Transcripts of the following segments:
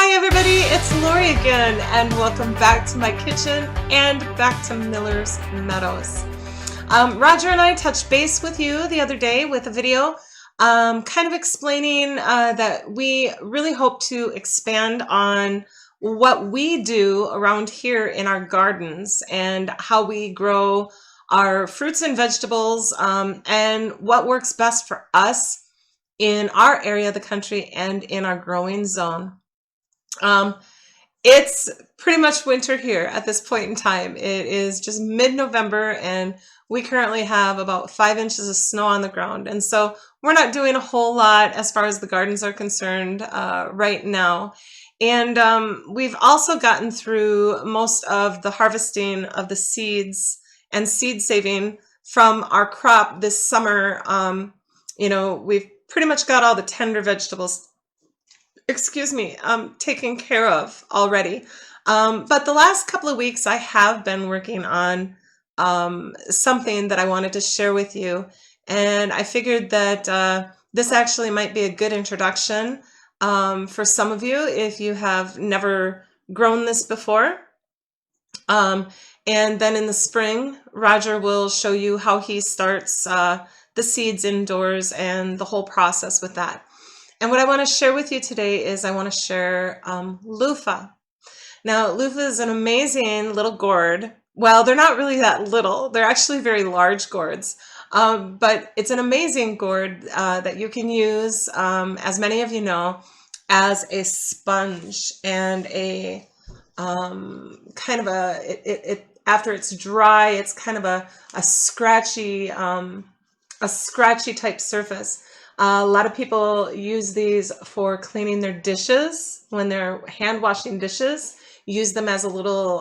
Hi everybody, it's Lori again, and welcome back to my kitchen and back to Miller's Meadows. Roger and I touched base with you the other day with a video kind of explaining that we really hope to expand on what we do around here in our gardens and how we grow our fruits and vegetables and what works best for us in our area of the country and in our growing zone. It's pretty much winter here at this point in time. It is just mid-November and we currently have about 5 inches of snow on the ground. And so we're not doing a whole lot as far as the gardens are concerned right now. And we've also gotten through most of the harvesting of the seeds and seed saving from our crop this summer. We've pretty much got all the tender vegetables taken care of already. But the last couple of weeks I have been working on something that I wanted to share with you. And I figured that this actually might be a good introduction for some of you if you have never grown this before. And then in the spring, Roger will show you how he starts the seeds indoors and the whole process with that. And what I want to share with you today is I want to share Loofah. Now, Loofah is an amazing little gourd. Well, they're not really that little. They're actually very large gourds. But it's an amazing gourd that you can use, as many of you know, as a sponge and a kind of after it's dry, it's kind of a scratchy type surface. A lot of people use these for cleaning their dishes when they're hand washing dishes. Use them as a little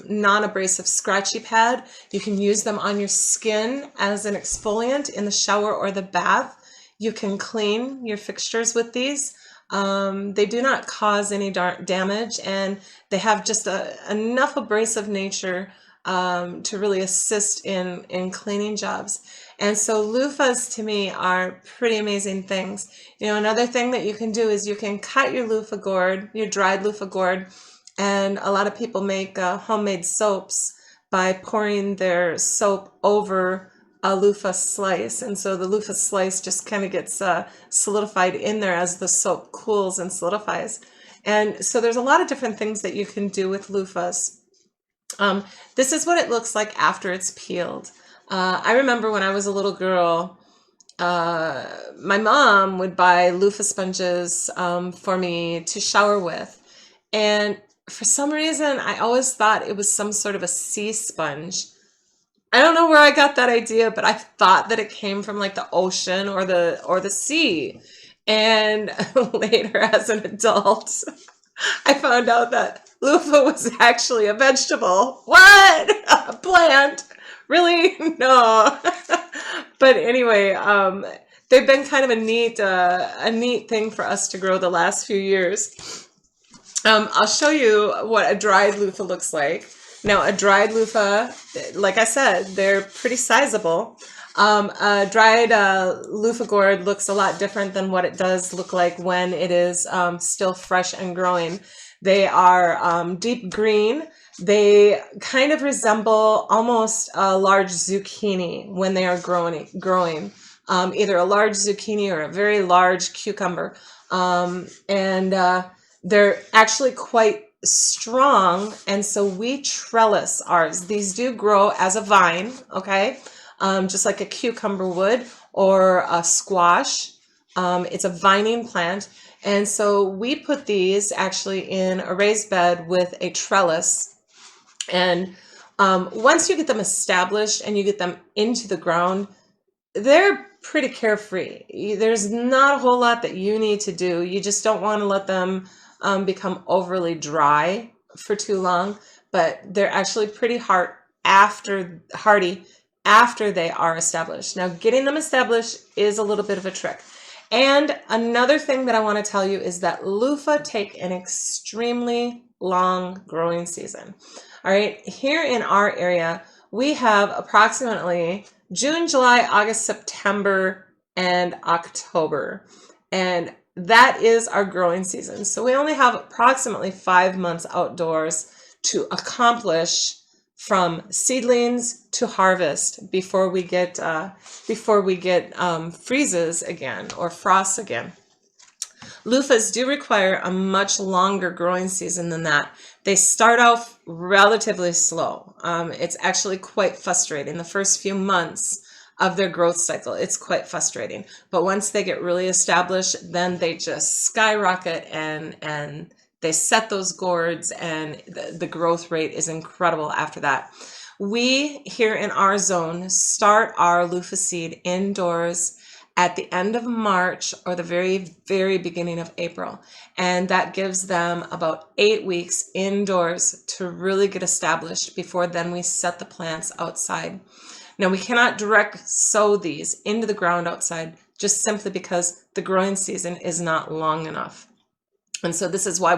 non-abrasive scratchy pad. You can use them on your skin as an exfoliant in the shower or the bath. You can clean your fixtures with these. They do not cause any damage, and they have just enough abrasive nature to really assist in cleaning jobs. And so loofahs to me are pretty amazing things. Another thing that you can do is you can cut your loofah gourd, your dried loofah gourd, and a lot of people make homemade soaps by pouring their soap over a loofah slice. And so the loofah slice just kind of gets solidified in there as the soap cools and solidifies. And so there's a lot of different things that you can do with loofahs. This is what it looks like after it's peeled. I remember when I was a little girl, my mom would buy loofah sponges for me to shower with. And for some reason, I always thought it was some sort of a sea sponge. I don't know where I got that idea, but I thought that it came from like the ocean or the sea. And later as an adult, I found out that loofah was actually a vegetable. What? A plant? Really? No. But anyway, they've been kind of a neat thing for us to grow the last few years. I'll show you what a dried loofah looks like. Now, a dried loofah, like I said, they're pretty sizable. A dried loofah gourd looks a lot different than what it does look like when it is still fresh and growing. They are deep green. They kind of resemble almost a large zucchini when they are growing, either a large zucchini or a very large cucumber. They're actually quite strong, and so we trellis ours. These do grow as a vine, okay? Just like a cucumber would or a squash. It's a vining plant. And so we put these actually in a raised bed with a trellis. And once you get them established and you get them into the ground, they're pretty carefree. There's not a whole lot that you need to do. You just don't want to let them become overly dry for too long, but they're actually pretty hardy after they are established. Now, getting them established is a little bit of a trick. And another thing that I want to tell you is that loofah take an extremely long growing season. All right, here in our area, we have approximately June, July, August, September, and October. And that is our growing season. So we only have approximately 5 months outdoors to accomplish from seedlings to harvest before we get freezes again or frosts again. Loofahs do require a much longer growing season than that. They start off relatively slow. It's actually quite frustrating. The first few months of their growth cycle, it's quite frustrating. But once they get really established, then they just skyrocket and they set those gourds, and the growth rate is incredible after that. We here in our zone start our loofah seed indoors at the end of March or the very, very beginning of April. And that gives them about 8 weeks indoors to really get established before then we set the plants outside. Now, we cannot direct sow these into the ground outside just simply because the growing season is not long enough. And so this is why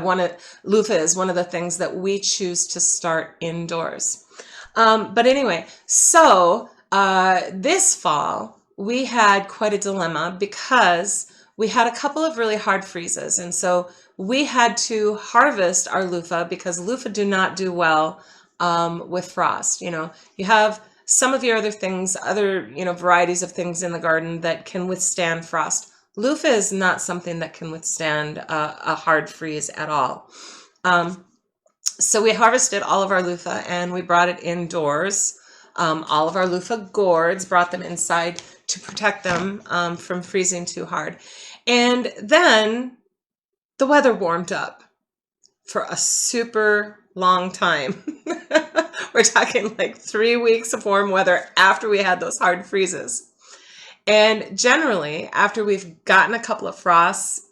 loofah is one of the things that we choose to start indoors. But anyway, so this fall, we had quite a dilemma because we had a couple of really hard freezes. And so we had to harvest our loofah because loofah do not do well with frost. You have some of your other things, varieties of things in the garden that can withstand frost. Loofah is not something that can withstand a hard freeze at all. So we harvested all of our loofah and we brought it indoors. All of our loofah gourds, brought them inside to protect them from freezing too hard. And then the weather warmed up for a super long time. We're talking like 3 weeks of warm weather after we had those hard freezes. And generally, after we've gotten a couple of frosts,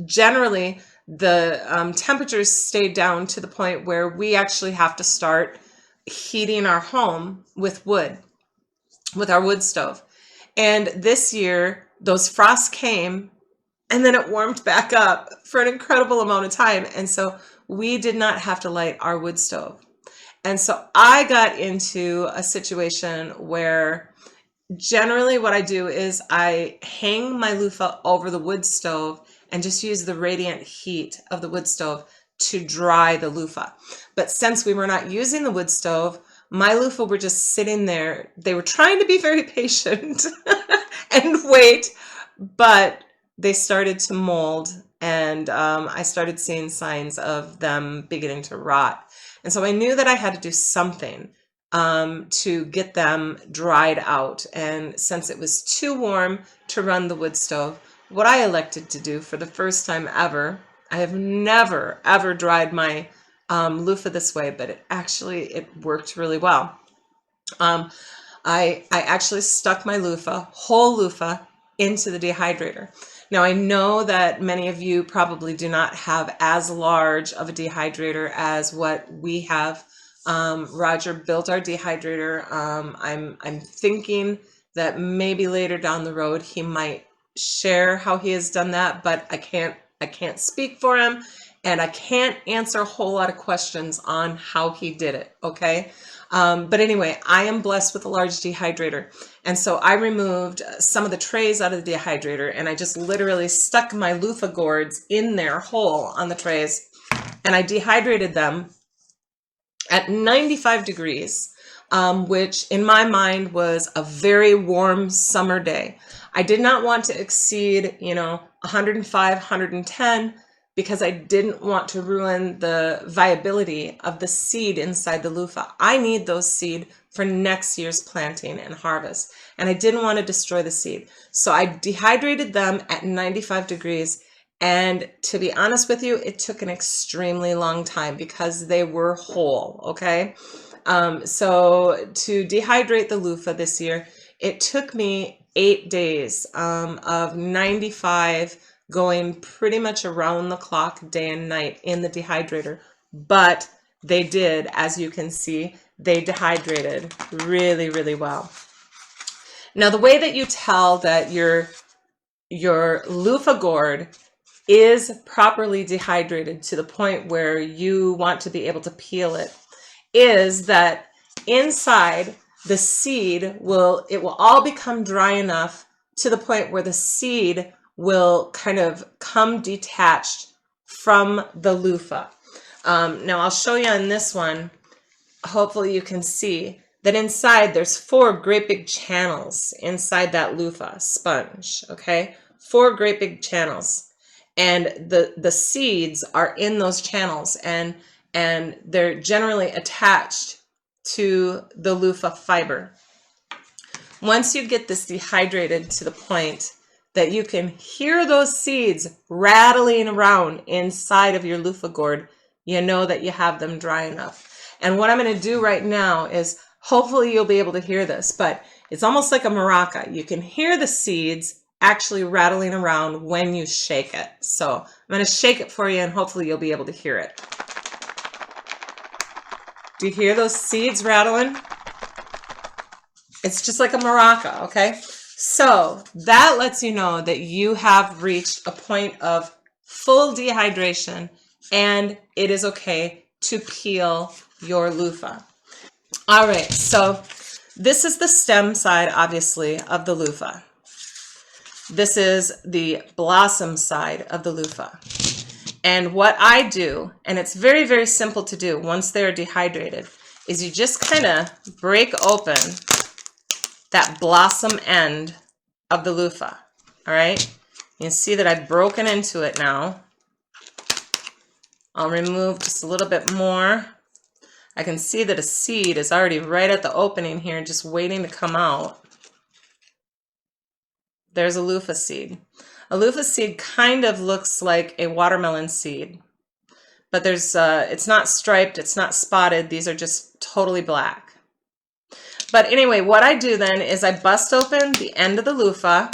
generally the temperatures stay down to the point where we actually have to start heating our home with wood, with our wood stove. And this year, those frosts came and then it warmed back up for an incredible amount of time. And so we did not have to light our wood stove. And so I got into a situation where generally what I do is I hang my loofah over the wood stove and just use the radiant heat of the wood stove to dry the loofah. But since we were not using the wood stove, my loofah were just sitting there. They were trying to be very patient and wait, but they started to mold, and I started seeing signs of them beginning to rot. And so I knew that I had to do something to get them dried out. And since it was too warm to run the wood stove, what I elected to do for the first time ever, I have never, ever dried my loofah this way, but it worked really well. I actually stuck my whole loofah, into the dehydrator. Now, I know that many of you probably do not have as large of a dehydrator as what we have. Roger built our dehydrator. I'm thinking that maybe later down the road he might share how he has done that, but I can't speak for him, and I can't answer a whole lot of questions on how he did it, okay? But anyway, I am blessed with a large dehydrator. And so I removed some of the trays out of the dehydrator, and I just literally stuck my loofah gourds in their hole on the trays, and I dehydrated them at 95 degrees, which in my mind was a very warm summer day. I did not want to exceed, 105, 110, because I didn't want to ruin the viability of the seed inside the loofah. I need those seed for next year's planting and harvest, and I didn't want to destroy the seed. So I dehydrated them at 95 degrees, and to be honest with you, it took an extremely long time because they were whole, okay? So to dehydrate the loofah this year, it took me 8 days of 95 going pretty much around the clock, day and night, in the dehydrator. But they did, as you can see, they dehydrated really, really well. Now, the way that you tell that your loofah gourd is properly dehydrated to the point where you want to be able to peel it is that inside the seed will all become dry enough to the point where the seed will kind of come detached from the loofah. Now I'll show you on this one. Hopefully you can see that inside there's 4 great big channels inside that loofah sponge, okay? 4 great big channels. And the seeds are in those channels, and they're generally attached to the loofah fiber. Once you get this dehydrated to the point that you can hear those seeds rattling around inside of your loofah gourd, you know that you have them dry enough. And what I'm going to do right now is, hopefully you'll be able to hear this, but it's almost like a maraca. You can hear the seeds actually rattling around when you shake it. So I'm going to shake it for you, and hopefully you'll be able to hear it. Do you hear those seeds rattling? It's just like a maraca, okay? So that lets you know that you have reached a point of full dehydration, and it is okay to peel your loofah. All right, so this is the stem side, obviously, of the loofah. This is the blossom side of the loofah. And what I do, and it's very, very simple to do once they're dehydrated, is you just kind of break open that blossom end of the loofah. All right, you can see that I've broken into it now. I'll remove just a little bit more. I can see that a seed is already right at the opening here, just waiting to come out. There's a loofah seed. A loofah seed kind of looks like a watermelon seed, but there's it's not striped, it's not spotted. These are just totally black. But anyway, what I do then is I bust open the end of the loofah,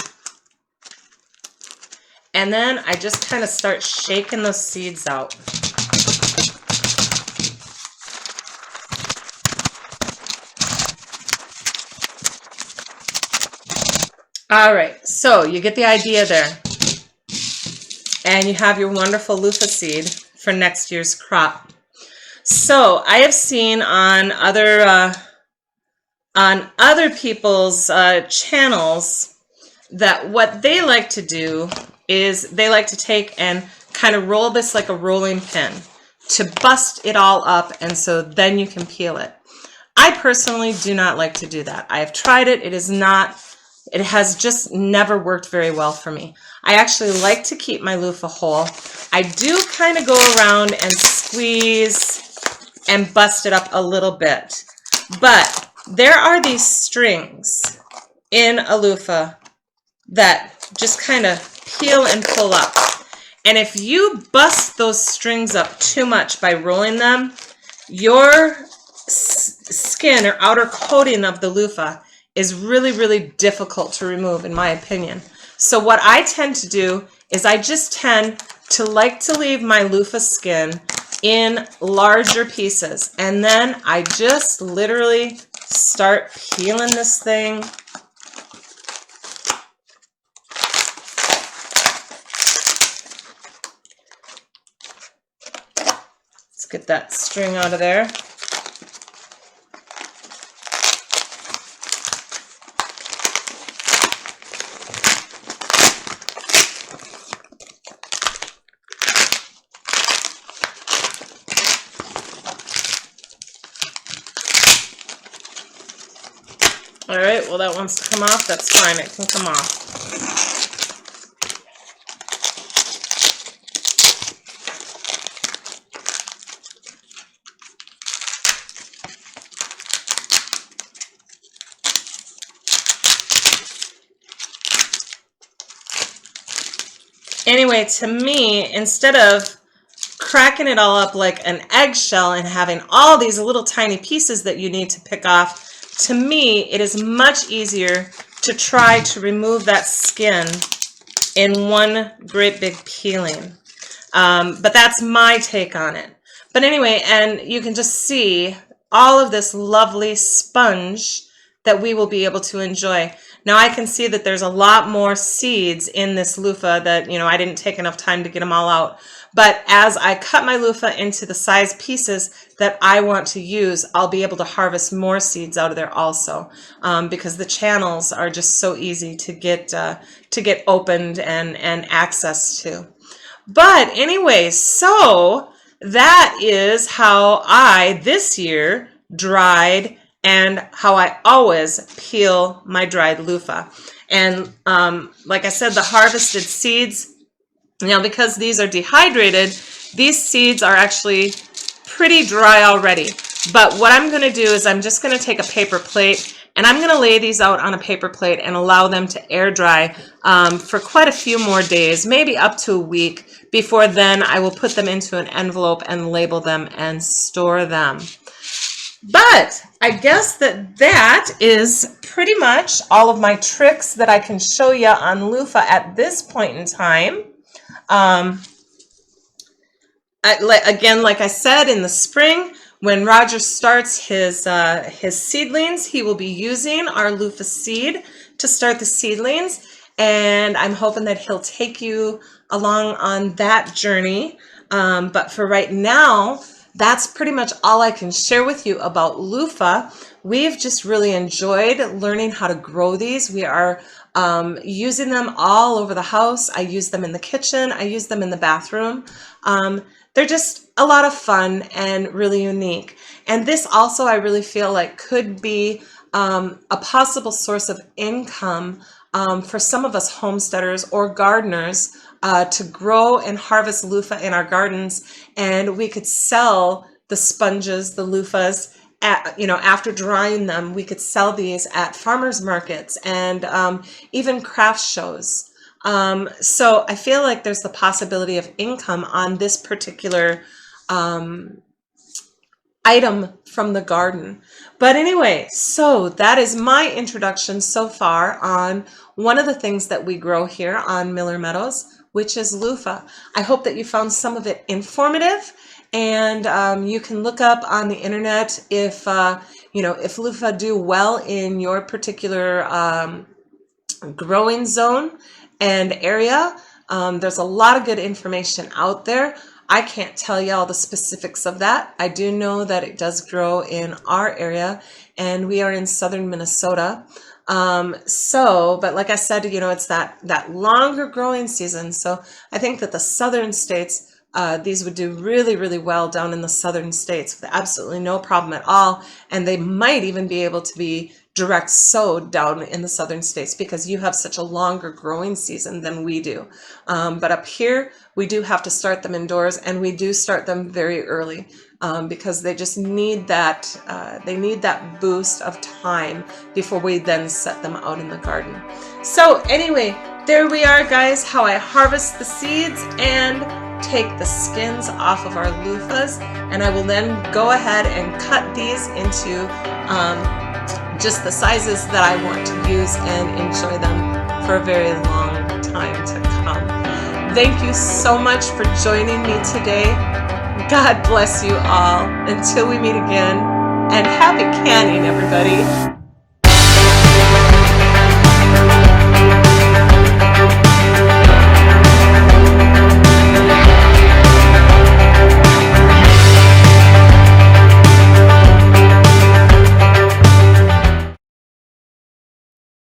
and then I just kind of start shaking those seeds out. All right, so you get the idea there. And you have your wonderful loofah seed for next year's crop. So I have seen on other people's channels that what they like to do is they like to take and kind of roll this like a rolling pin to bust it all up, and so then you can peel it. I personally do not like to do that. I have tried it. It has just never worked very well for me. I actually like to keep my loofah whole. I do kind of go around and squeeze and bust it up a little bit. But there are these strings in a loofah that just kind of peel and pull up. And if you bust those strings up too much by rolling them, your skin or outer coating of the loofah is really, really difficult to remove, in my opinion. So what I tend to do is I just tend to like to leave my loofah skin in larger pieces, and then I just literally start peeling this thing. Let's get that string out of there. All right, well, that wants to come off. That's fine. It can come off. Anyway, to me, instead of cracking it all up like an eggshell and having all these little tiny pieces that you need to pick off, to me, it is much easier to try to remove that skin in one great big peeling. But that's my take on it. But anyway, and you can just see all of this lovely sponge that we will be able to enjoy. Now I can see that there's a lot more seeds in this loofah that, I didn't take enough time to get them all out. But as I cut my loofah into the size pieces that I want to use, I'll be able to harvest more seeds out of there also, because the channels are just so easy to get opened and access to. But anyway, so that is how I this year dried and how I always peel my dried loofah. And like I said, the harvested seeds, now because these are dehydrated, these seeds are actually pretty dry already. But what I'm going to do is I'm just going to take a paper plate and I'm going to lay these out on a paper plate and allow them to air dry for quite a few more days, maybe up to a week. Before then, I will put them into an envelope and label them and store them. But I guess that is pretty much all of my tricks that I can show you on loofah at this point in time. Again, like I said, in the spring, when Roger starts his seedlings, he will be using our loofah seed to start the seedlings. And I'm hoping that he'll take you along on that journey. But for right now, that's pretty much all I can share with you about loofah. We've just really enjoyed learning how to grow these. We are using them all over the house. I use them in the kitchen. I use them in the bathroom. They're just a lot of fun and really unique. And this also, I really feel like, could be a possible source of income for some of us homesteaders or gardeners to grow and harvest loofah in our gardens. And we could sell the sponges, the loofahs, after drying them. We could sell these at farmers markets and even craft shows. So I feel like there's the possibility of income on this particular item from the garden. But anyway, so that is my introduction so far on one of the things that we grow here on Miller Meadows, which is loofah. I hope that you found some of it informative, and you can look up on the internet if if loofah do well in your particular growing zone and area. There's a lot of good information out there. I can't tell you all the specifics of that. I do know that it does grow in our area, and we are in southern Minnesota. But like I said, it's that longer growing season. So I think that the southern states, these would do really, really well down in the southern states with absolutely no problem at all. And they might even be able to be direct sowed down in the southern states because you have such a longer growing season than we do. But up here, we do have to start them indoors, and we do start them very early because they just need that, they need that boost of time before we then set them out in the garden. So anyway, there we are, guys, how I harvest the seeds and take the skins off of our loofahs, and I will then go ahead and cut these into just the sizes that I want to use and enjoy them for a very long time to come. Thank you so much for joining me today. God bless you all. Until we meet again, and happy canning, everybody.